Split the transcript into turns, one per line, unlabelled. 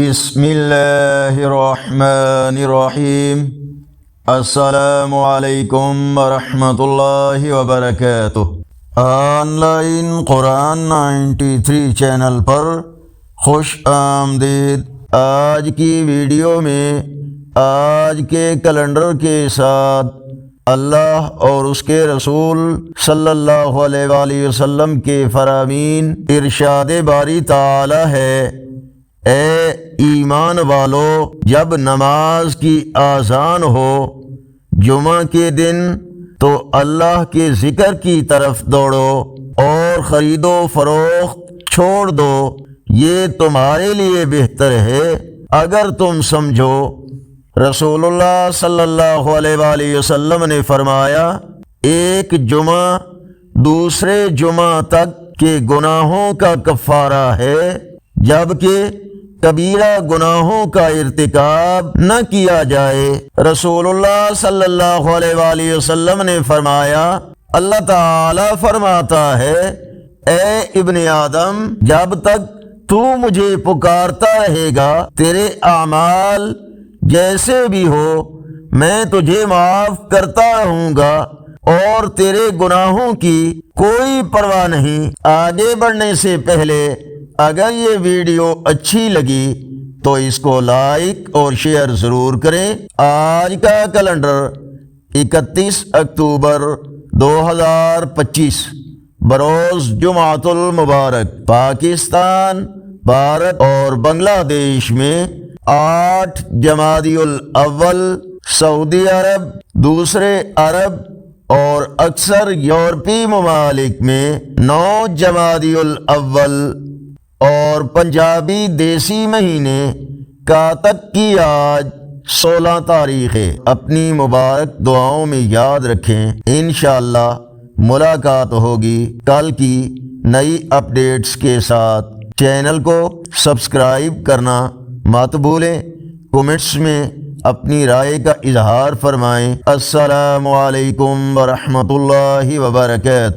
بسم اللہ الرحمن الرحیم۔ السلام علیکم ورحمۃ اللہ وبرکاتہ۔ آن لائن قرآن 93 چینل پر خوش آمدید۔ آج کی ویڈیو میں آج کے کیلنڈر کے ساتھ اللہ اور اس کے رسول صلی اللہ علیہ وآلہ وسلم کے فرامین ارشاد باری تعالی ہے: اے ایمان والو، جب نماز کی آذان ہو جمعہ کے دن تو اللہ کے ذکر کی طرف دوڑو اور خرید و فروخت چھوڑ دو، یہ تمہارے لیے بہتر ہے اگر تم سمجھو۔ رسول اللہ صلی اللہ علیہ وآلہ وسلم نے فرمایا، ایک جمعہ دوسرے جمعہ تک کے گناہوں کا کفارہ ہے، جبکہ کبیرہ گناہوں کا ارتکاب نہ کیا جائے۔ رسول اللہ صلی اللہ علیہ وآلہ وسلم نے فرمایا، اللہ تعالی فرماتا ہے، اے ابن آدم، جب تک تو مجھے پکارتا رہے گا تیرے اعمال جیسے بھی ہو میں تجھے معاف کرتا رہوں گا اور تیرے گناہوں کی کوئی پرواہ نہیں۔ آگے بڑھنے سے پہلے اگر یہ ویڈیو اچھی لگی تو اس کو لائک اور شیئر ضرور کریں۔ آج کا کیلنڈر 31 اکتوبر 2025 بروز جمعۃ المبارک، پاکستان، بھارت اور بنگلہ دیش میں 8 جمادی الاول، سعودی عرب، دوسرے عرب اور اکثر یورپی ممالک میں 9 جمادی الاول اور پنجابی دیسی مہینے کاتک کی آج 16 تاریخ ہے۔ اپنی مبارک دعاؤں میں یاد رکھیں۔ انشاءاللہ ملاقات ہوگی کل کی نئی اپڈیٹس کے ساتھ۔ چینل کو سبسکرائب کرنا مت بھولیں۔ کمنٹس میں اپنی رائے کا اظہار فرمائیں۔ السلام علیکم ورحمۃ اللہ وبرکاتہ۔